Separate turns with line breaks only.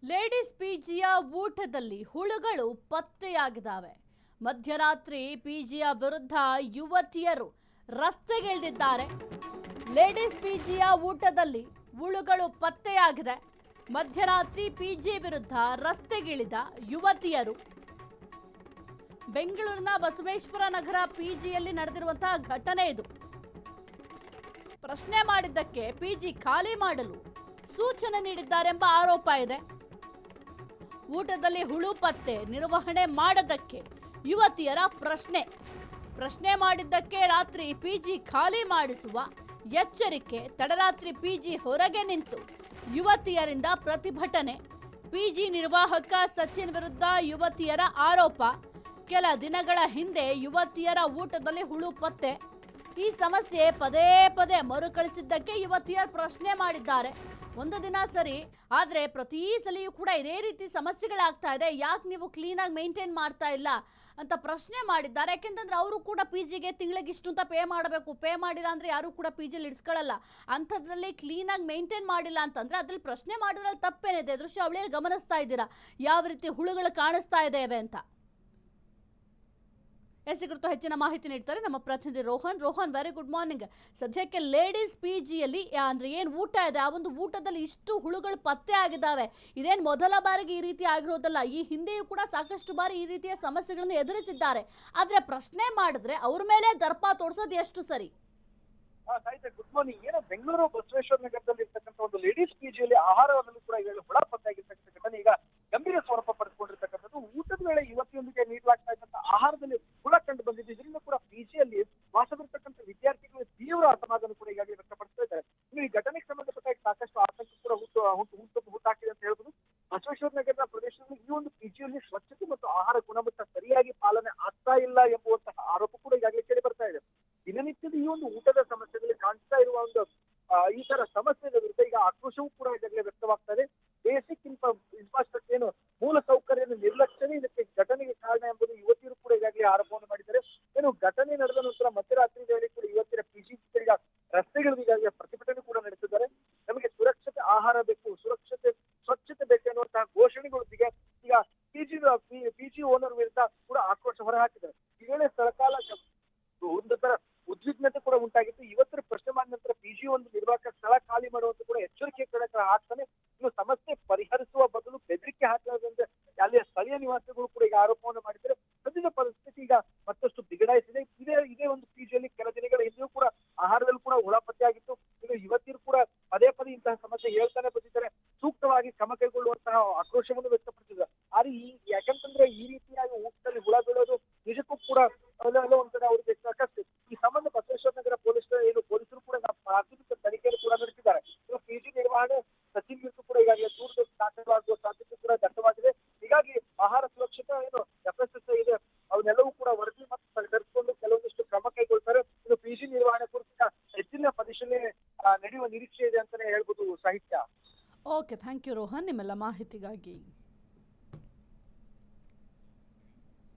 Ladies ಪಿಜಿಯ ಊಟದಲ್ಲಿ ಹುಳುಗಳು ಪತ್ತೆಯಾಗಿದ್ದಾವೆ. ಮಧ್ಯರಾತ್ರಿ ಪಿಜಿಯ ವಿರುದ್ಧ ಯುವತಿಯರು ರಸ್ತೆಗಿಳಿದಿದ್ದಾರೆ. ಲೇಡೀಸ್ ಪಿಜಿಯ ಊಟದಲ್ಲಿ ಹುಳುಗಳು ಪತ್ತೆಯಾಗಿದೆ. ಮಧ್ಯರಾತ್ರಿ ಪಿಜಿ ವಿರುದ್ಧ ರಸ್ತೆಗಿಳಿದ ಯುವತಿಯರು. ಬೆಂಗಳೂರಿನ ಬಸವೇಶ್ವರ ನಗರ ಪಿಜಿಯಲ್ಲಿ ನಡೆದಿರುವಂತಹ ಘಟನೆ ಇದು. ಪ್ರಶ್ನೆ ಮಾಡಿದ್ದಕ್ಕೆ ಪಿಜಿ ಖಾಲಿ ಮಾಡಲು ಸೂಚನೆ ನೀಡಿದ್ದಾರೆಂಬ ಆರೋಪ ಇದೆ. ಊಟದಲ್ಲಿ ಹುಳು ಪತ್ತೆ ನಿರ್ವಹಣೆ ಮಾಡದಕ್ಕೆ ಯುವತಿಯರ ಪ್ರಶ್ನೆ ಮಾಡಿದ್ದಕ್ಕೆ ರಾತ್ರಿ ಪಿಜಿ ಖಾಲಿ ಮಾಡಿಸುವ ಎಚ್ಚರಿಕೆ. ತಡರಾತ್ರಿ ಪಿಜಿ ಹೊರಗೆ ನಿಂತು ಯುವತಿಯರಿಂದ ಪ್ರತಿಭಟನೆ. ಪಿಜಿ ನಿರ್ವಾಹಕ ಸಚಿನ್ ವಿರುದ್ಧ ಯುವತಿಯರ ಆರೋಪ. ಕೆಲ ದಿನಗಳ ಹಿಂದೆ ಯುವತಿಯರ ಊಟದಲ್ಲಿ ಹುಳು ಪತ್ತೆ. ಈ ಸಮಸ್ಯೆ ಪದೇ ಪದೇ ಮರುಕಳಿಸಿದ್ದಕ್ಕೆ ಯುವತಿಯರು ಪ್ರಶ್ನೆ ಮಾಡಿದ್ದಾರೆ. ಒಂದು ದಿನ ಸರಿ, ಆದರೆ ಪ್ರತಿ ಸಲಿಯೂ ಕೂಡ ಇದೇ ರೀತಿ ಸಮಸ್ಯೆಗಳಾಗ್ತಾ ಇದೆ, ಯಾಕೆ ನೀವು ಕ್ಲೀನಾಗಿ ಮೇಂಟೈನ್ ಮಾಡ್ತಾ ಇಲ್ಲ ಅಂತ ಪ್ರಶ್ನೆ ಮಾಡಿದ್ದಾರೆ. ಯಾಕೆಂತಂದ್ರೆ ಅವರು ಕೂಡ ಪಿ ಜಿಗೆ ತಿಂಗಳಿಗೆ ಇಷ್ಟು ಅಂತ ಪೇ ಮಾಡಬೇಕು. ಪೇ ಮಾಡಿಲ್ಲ ಅಂದರೆ ಯಾರು ಕೂಡ ಪಿ ಜಿಲಿ ಇಡಿಸ್ಕೊಳ್ಳಲ್ಲ. ಅಂಥದ್ರಲ್ಲಿ ಕ್ಲೀನಾಗಿ ಮೇಂಟೈನ್ ಮಾಡಿಲ್ಲ ಅಂತಂದರೆ ಅದ್ರಲ್ಲಿ ಪ್ರಶ್ನೆ ಮಾಡೋದ್ರಲ್ಲಿ ತಪ್ಪೇನಿದೆ? ದೃಶ್ಯಾವಳಿಯಲ್ಲಿ ಗಮನಿಸ್ತಾ ಇದ್ದೀರಾ ಯಾವ ರೀತಿ ಹುಳುಗಳು ಕಾಣಿಸ್ತಾ ಇದ್ದೇವೆ ಅಂತ. ಎಸ್ ಕುರಿತು ಹೆಚ್ಚಿನ ಮಾಹಿತಿ ನೀಡ್ತಾರೆ ನಮ್ಮ ಪ್ರತಿನಿಧಿ ರೋಹನ್. Very good morning. ಸದ್ಯಕ್ಕೆ ಲೇಡೀಸ್ ಪಿ ಜಿಯಲ್ಲಿ ಅಂದ್ರೆ ಏನು ಊಟ ಇದೆ, ಆ ಒಂದು ಊಟದಲ್ಲಿ ಇಷ್ಟು ಹುಳುಗಳು ಪತ್ತೆ ಆಗಿದ್ದಾವೆ. ಇದೇನು ಮೊದಲ ಬಾರಿಗೆ ಈ ರೀತಿ ಆಗಿರೋದಲ್ಲ. ಈ ಹಿಂದೆಯೂ ಕೂಡ ಸಾಕಷ್ಟು ಬಾರಿ ಈ ರೀತಿಯ ಸಮಸ್ಯೆಗಳನ್ನು ಎದುರಿಸಿದ್ದಾರೆ. ಆದ್ರೆ ಪ್ರಶ್ನೆ ಮಾಡಿದ್ರೆ ಅವ್ರ ಮೇಲೆ ದರ್ಪ ತೋರಿಸೋದು ಎಷ್ಟು ಸರಿ?
Good morning. ಏನೋ ಬೆಂಗಳೂರು ಬಸವೇಶ್ವರ ನಗರದಲ್ಲಿ ಇರ್ತಕ್ಕಂಥ ಒಂದು ಲೇಡೀಸ್ ಪಿಜಿಯಲ್ಲಿ ಆಹಾರದಲ್ಲೂ ಕೂಡ ಈಗ ಹುಳ ಪತ್ತೆಯಾಗಿರ್ತಕ್ಕಂಥ ಘಟನೆ ಈಗ ಗಂಭೀರ ಸ್ವರೂಪ ಪಡೆದುಕೊಂಡಿರ್ತಕ್ಕಂಥದ್ದು. ಊಟದ ವೇಳೆ ಯುವತಿಯೊಂದಿಗೆ ನೀಡಲಾಗ್ತಾ ಇದ್ದಂತ ಆಹಾರದಲ್ಲಿ ಹುಳ ಕಂಡು ಬಂದಿದ್ದು. ಇದರಿಂದ ಕೂಡ ಪಿಜಿಯಲ್ಲಿ ವಾಸವಿರ್ತಕ್ಕಂಥ ವಿದ್ಯಾರ್ಥಿಗಳು ತೀವ್ರ ಅಸಮಾಧಾನ ಕೂಡ ಈಗಾಗಲೇ ವ್ಯಕ್ತಪಡಿಸ್ತಾ ಇದ್ದಾರೆ. ಇನ್ನು ಈ ಘಟನೆಗೆ ಸಂಬಂಧಪಟ್ಟ ಸಾಕಷ್ಟು ಆತಂಕ ಕೂಡ ಹುಟ್ಟಾಕಿದೆ ಅಂತ ಹೇಳ್ಬೋದು. ಬಸವೇಶ್ವರ ನಗರದ ಪ್ರದೇಶದಲ್ಲಿ ಈ ಒಂದು ಪಿಜಿಯಲ್ಲಿ ಸ್ವಚ್ಛತೆ ಮತ್ತು ಆಹಾರ ಗುಣಮಟ್ಟ ಸರಿಯಾಗಿ ಪಾಲನೆ ಆಗ್ತಾ ಇಲ್ಲ ಎಂಬುವಂತಹ ಆರೋಪ ಕೂಡ ಈಗಾಗಲೇ ಕೇಳಿ ಬರ್ತಾ ಇದೆ. ದಿನನಿತ್ಯದ ಈ ಒಂದು ಊಟದ ಸಮಸ್ಯೆಗಳಲ್ಲಿ ಕಾಣಿಸ್ತಾ ಇರುವ ಒಂದು ಈ ತರ ಸಮಸ್ಯೆಗಳ ವಿರುದ್ಧ ಈಗ ಆಕ್ರೋಶವೂ ಕೂಡ ಈಗಾಗಲೇ ವ್ಯಕ್ತವಾಗ್ತಾ ಇದೆ. ಬೇಸಿಕ್ ಇನ್ಫ್ರಾಸ್ಟ್ರಕ್ಚರ್ ಏನು ಮೂಲ ಸೌಕರ್ಯದ ನಿರ್ಲಕ್ಷ್ಯವೇ ಇದಕ್ಕೆ ಘಟನೆಗೆ ಕಾರಣ ಎಂಬುದು ಯುವತಿಯರು ಕೂಡ ಈಗಾಗಲೇ ಆರೋಪವನ್ನು ಮಾಡಿದ್ದಾರೆ. ಏನು ಘಟನೆ ನಡೆದ ನಂತರ ಮಧ್ಯರಾತ್ರಿ ವೇಳೆ ಕೂಡ ಯುವತಿಯರ ಪಿಜಿ ಈಗ ರಸ್ತೆಗಳು ಈಗಾಗಲೇ ಪ್ರತಿಭಟನೆ ಕೂಡ ನಡೆಸಿದ್ದಾರೆ. ನಮಗೆ ಸುರಕ್ಷತೆ ಆಹಾರ ಬೇಕು, ಸ್ವಚ್ಛತೆ ಬೇಕು ಎನ್ನುವಂತಹ ಘೋಷಣೆಗಳು ಈಗ ಪಿಜಿ ಓನರ್ ವಿರುದ್ಧ ಕೂಡ ಆಕ್ರೋಶ ಹೊರಹಾಕಿದ್ದಾರೆ. ಈ ವೇಳೆ ಸ್ಥಳಕಾಲ ಒಂದು ತರ ಉದ್ವಿಗ್ನತೆ ಕೂಡ ಉಂಟಾಗಿತ್ತು. ಇವತ್ತರ ಪ್ರಶ್ನೆ ಮಾಡಿದ ನಂತರ ಪಿಜಿ ಒಂದು ನಿರ್ವಾಹಕ ಸ್ಥಳ ಖಾಲಿ ಮಾಡುವಂತ ಕೂಡ ಎಚ್ಚರಿಕೆ ಹಾಕ್ತಾನೆ. ಇನ್ನು ಸಮಸ್ಯೆ ಪರಿಹರಿಸುವ ಬದಲು ಬೆದರಿಕೆ ಹಾಕದಂತೆ ಅಲ್ಲಿಯ ಸ್ಥಳೀಯ ನಿವಾಸಿಗಳು ಕೂಡ ಈಗ ಆರೋಪವನ್ನು ಮಾಡಿದ್ದಾರೆ. ಸದ್ಯದ ಪರಿಸ್ಥಿತಿ ಈಗ ಮತ್ತಷ್ಟು ಬಿಗಡಾಯಿಸಿದೆ. ಇದೇ ಒಂದು ಪಿಜಿಯಲ್ಲಿ ಕೆಲ ದಿನಗಳ ಹಿಂದೆಯೂ ಕೂಡ ಆಹಾರದಲ್ಲಿ ಕೂಡ ಹುಳ ಪತ್ತೆಯಾಗಿತ್ತು. ಇನ್ನು ಯುವತಿಯರು ಕೂಡ ಪದೇ ಪದೇ ಇಂತಹ ಸಮಸ್ಯೆ ಹೇಳ್ತಾನೆ ಬಂದಿದ್ದಾರೆ. ಸೂಕ್ತವಾಗಿ ಕ್ರಮ ಕೈಗೊಳ್ಳುವಂತಹ ಆಕ್ರೋಶವನ್ನು ವ್ಯಕ್ತಪಡಿಸಿದ್ದಾರೆ. ಆದ್ರೆ ಯಾಕಂತಂದ್ರೆ ಈ ರೀತಿಯಾಗಿ ಊಟದಲ್ಲಿ ಹುಳ ಬೀಳೋದು ನಿಜಕ್ಕೂ ಕೂಡ ಒಂಥರ ಅವ್ರಿಗೆ ಸಾಕಷ್ಟು. ಈ ಸಂಬಂಧ ಬಸವೇಶ್ವರ ನಗರ ಪೊಲೀಸರು ಕೂಡ ಪ್ರಾಥಮಿಕ ತನಿಖೆಯನ್ನು ಕೂಡ ನಡೆಸಿದ್ದಾರೆ. ಪಿಜಿ ನಿರ್ವಹಣೆ ಸಚಿನ್ ವಿರುದ್ಧ ಕೂಡ ಈಗಾಗಲೇ ದೂರು ದಾಖಲಾಗುವ ಸಾಧ್ಯತೆ ಕೂಡ ದಟ್ಟವಾಗಿದೆ. ಹೀಗಾಗಿ ಆಹಾರ ಸುರಕ್ಷತೆ ಏನು FSSAI ಇದೆ ಅವನ್ನೆಲ್ಲವೂ ಕೂಡ ವರದಿ ಮತ್ತು ತರಿಸಿಕೊಂಡು ಕೆಲವೊಂದಿಷ್ಟು ಕ್ರಮ ಕೈಗೊಳ್ತಾರೆ. ಇನ್ನು ಪಿಜಿ ನಿರ್ವಹಣೆ ಕುರಿತು ಹೆಚ್ಚಿನ ಪರಿಶೀಲನೆ ನಡೆಯುವ ನಿರೀಕ್ಷೆ ಇದೆ ಅಂತಾನೆ ಹೇಳ್ಬೋದು. ಸಾಹಿತ್ಯ.
ಓಕೆ, ಥ್ಯಾಂಕ್ ಯು ರೋಹನ್ ನಿಮ್ಮೆಲ್ಲ ಮಾಹಿತಿಗಾಗಿ.